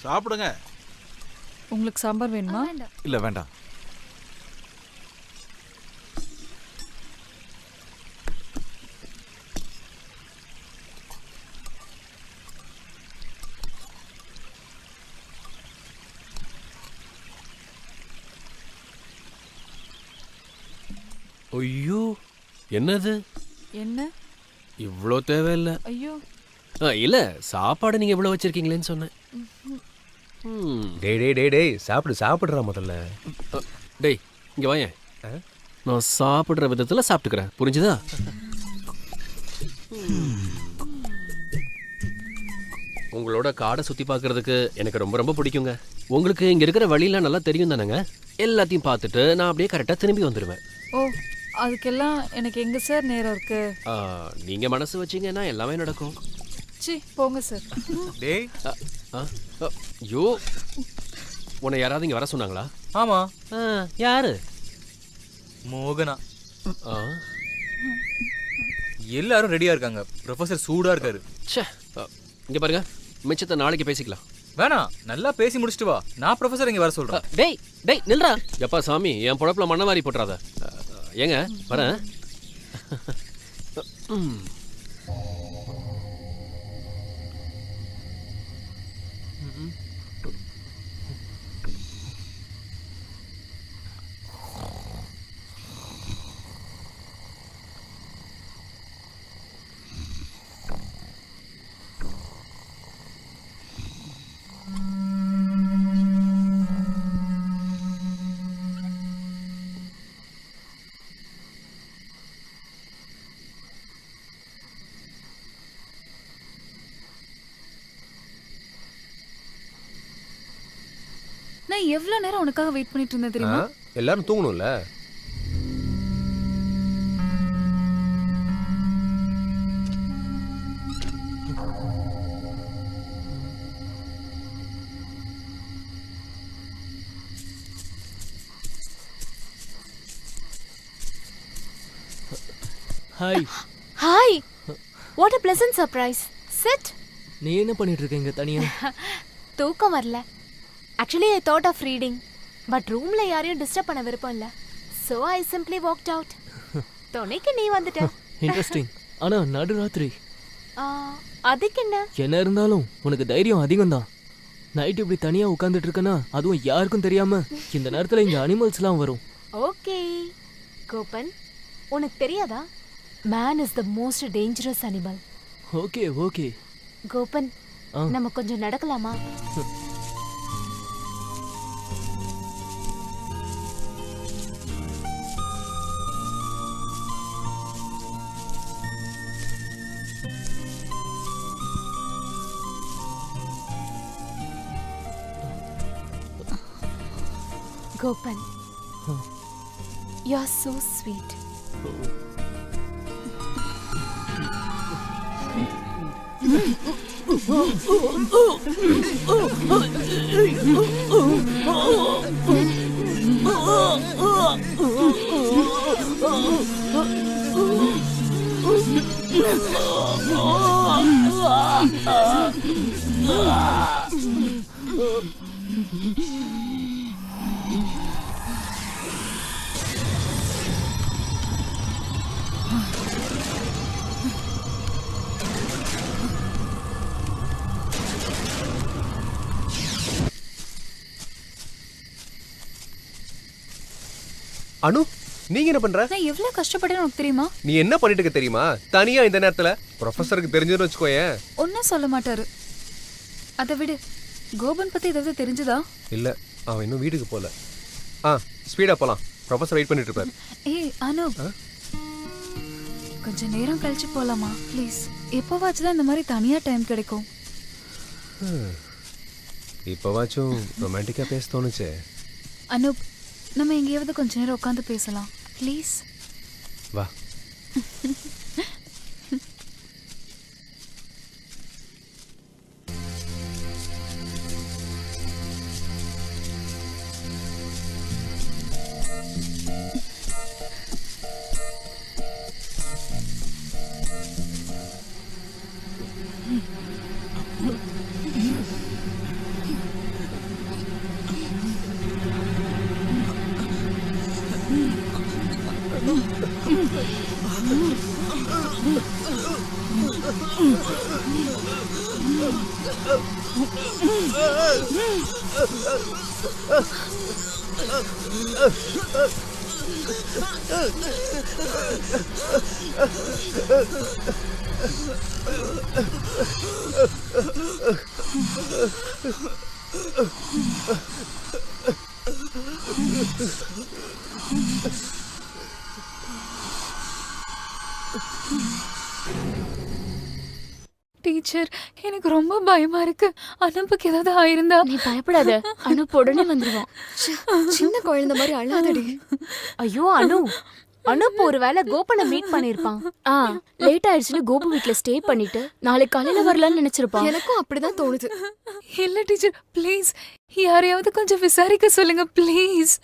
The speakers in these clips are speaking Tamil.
சாப்பிடுங்க. உங்களுக்கு சாம்பார் வேணுமா? இல்ல வேண்டாம். ஐயோ, என்னது? என்ன? இவ்வளோ தேவையில்லை. ஐயோ, இல்ல சாப்பாடு நீங்க இவ்வளோ வச்சிருக்கீங்களேன்னு சொன்னேன். டேய் டேய் டேய் டேய் சாப்பிடு சாப்பிடுறா முதல்ல. டேய் இங்க வாயேன். நான் சாப்பிடுற விதத்துல சாப்பிட்டுக்கிறேன், புரிஞ்சுதா? உங்களோட காடை சுத்தி பார்க்கறதுக்கு எனக்கு ரொம்ப ரொம்ப பிடிக்குங்க. உங்களுக்கு இங்க இருக்கிற வழியெல்லாம் நல்லா தெரியும் தானேங்க? எல்லாத்தையும் பார்த்துட்டு நான் அப்படியே கரெக்டாக திரும்பி வந்துடுவேன். ஓ, அதுக்கெல்லாம் எனக்கு எங்க சார் நேரம் இருக்கு? நீங்க மனசு வச்சீங்கன்னா எல்லாமே நடக்கும். சி போங்க சார். டேய். ஐயோ, உன்னை யாராவது இங்க வர சொன்னாங்களா? ஆமா. யாரு? மோகனா. எல்லாரும் ரெடியா இருக்காங்க. ப்ரொஃபசர் சூடா இருக்காரு. ச்சே, இங்க பாருங்க, மிச்சத்தை நாளைக்கு பேசிக்கலாம். வேணாம், நல்லா பேசி முடிச்சிட்டு வா. நான் ப்ரொஃபசர் இங்க வர சொல்றேன். டேய் டேய் நில்றா. எப்பா சாமி, என் பொழப்புல மண்ணவாரி போட்டுறாத. ஏங்க வரேன். நான் எவ்வளவு நேரம் உனக்காக வெயிட் பண்ணிட்டு இருந்தேன் தெரியுமா? எல்லாரும் தூங்கணும்ல. Hi. Hi. What a pleasant surprise. Sit. நீ என்ன பண்ணிட்டு இருக்க இங்க தனியா? தூக்கம் வரல. Actually I thought of reading, but roomல யாரையும் டிஸ்டர்ப் பண்ண விருப்பம் இல்ல. So I simply walked out. துணைக்கு நீ வந்துட்ட. இன்ட்ரெஸ்டிங். ஆனா நடுராத்திரி. அதுக்கு என்ன? என்ன இருந்தாலும் உனக்கு தைரியம் அதிகம் தான். நைட் இப்படி தனியா உட்கார்ந்துட்டு இருக்கனா, அதுவும் யாருக்கும் தெரியாம. இந்த நேரத்துல இங்க அனிமல்ஸ்லாம் வரும். ஓகே. கோபன், உனக்கு தெரியாதா? Man is the most dangerous animal. Okay okay. Gopan, நம்ம கொஞ்சம் நடக்கலாமா? Gopan, you're so sweet. அனு, நீங்க என்ன பண்ற? நான் எவ்வளவு கஷ்டப்பட்டேன்னு உனக்கு தெரியுமா? நீ என்ன பண்ணிட்டு இருக்க தெரியுமா? தனியா இந்த நேரத்துல ப்ரொஃபசருக்கு தெரிஞ்சதுன்னு வச்சுக்கோயேன். ஒன்னும் சொல்ல மாட்டாரு. அதை விடு. கோபன் பத்தி ஏதாவது தெரிஞ்சதா? இல்ல, அவன் இன்னும் வீட்டுக்கு போல. ஸ்பீடா போலாம். ப்ரொஃபசர் வெயிட் பண்ணிட்டு இருப்பாரு. ஏய் அனு, கொஞ்ச நேரம் கழிச்சு போலாமா ப்ளீஸ்? எப்போவாச்சும் இந்த மாதிரி தனியா டைம் கிடைக்கும். இப்போவாச்சும் ரொமான்டிக்கா பேச தோணுச்சே. அனூப், நம்ம எங்கேயாவது கொஞ்ச நேரம் உட்காந்து பேசலாம் ப்ளீஸ். வா. டீச்சர், எனக்கு ரொம்ப பயமா இருக்கு. அனுப்புக்கு ஏதாவது ஆயிருந்தா? நீ பயப்படாத, அனுப்பு உடனே வந்துருவான். சின்ன குழந்தை மாதிரி அழாதடி. ஐயோ அனு, அனுப்பு ஒருவேளை கோபனை மீட் பண்ணிருப்பான். ஆ லேட் ஆயிடுச்சுன்னு கோபு வீட்ல ஸ்டே பண்ணிட்டு நாளைக்கு காலையில வரலாம்னு நினைச்சிருப்பான். எனக்கும் அப்படிதான் தோணுது. இல்ல டீச்சர், ப்ளீஸ் யாரையாவது கொஞ்சம் விசாரிக்க சொல்லுங்க ப்ளீஸ்.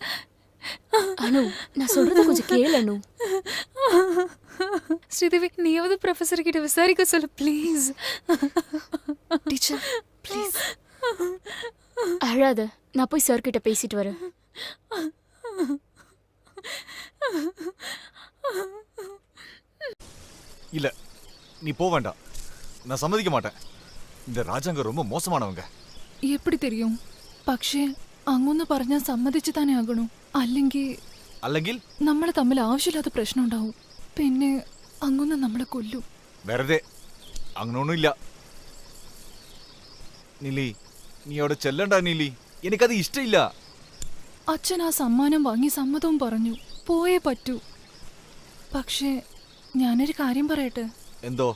அனு, நான் சொல்றது கொஞ்சம் கேளு அனு. ஸ்ரீதேவி, நீயாவது ப்ரொஃபசர் கிட்ட விசாரிக்க சொல்லு ப்ளீஸ். Teacher please. அழாத, நான் போய் சார் கிட்ட பேசிட்டு வரேன். இல்ல, நீ போக வேண்டாம். நான் சம்மதிக்க மாட்டேன். இந்த ராஜாங்க ரொம்ப மோசமானவங்க. எப்படி தெரியும்? പക്ഷേ അങ്ങൊന്ന് പറഞ്ഞാൽ സമ്മതിച്ചു തന്നെ ആകണം. അല്ലെങ്കിൽ അല്ലെങ്കിൽ നമ്മൾ തമ്മിൽ ആവശ്യമില്ലാത്ത പ്രശ്നം ഉണ്ടാവും. പിന്നെ അങ്ങൊന്ന് നമ്മളെ കൊല്ലും. വെറുതെ അങ്ങനൊന്നുമില്ല. നീലി, നീ അവിടെ ചെല്ലണ്ട നീലി. എനിക്കത് ഇഷ്ടമില്ല. അച്ഛൻ ആ സമ്മാനം വാങ്ങി സമ്മതവും പറഞ്ഞു. പോയേ പറ്റൂ. പക്ഷേ ഞാനൊരു കാര്യം പറയട്ടെ. എന്തോ?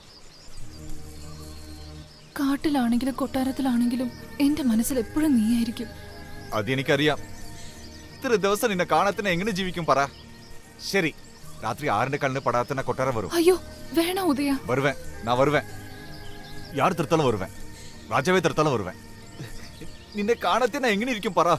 കാട്ടിലാണെങ്കിലും കൊട്ടാരത്തിലാണെങ്കിലും എന്റെ മനസ്സിൽ എപ്പോഴും നീയായിരിക്കും. അതെനിക്കറിയാം. ഇത്ര ദിവസം നിന്നെ കാണാത്തന്നെ എങ്ങനെ ജീവിക്കും പറ. ശരി, രാത്രി 6 കണ്ണിന് പടാത്തന്നെ കൊട്ടാരം വരും. അയ്യോ വേണ ഉദയ. வருவேன், நான் வருவேன். யார் திருத்தாலும் வருவேன். ராஜாவே திருத்தாலும் வருவேன். നിന്നെ കാണാത്തന്നെ എങ്ങനെ ഇരിക്കും പറ.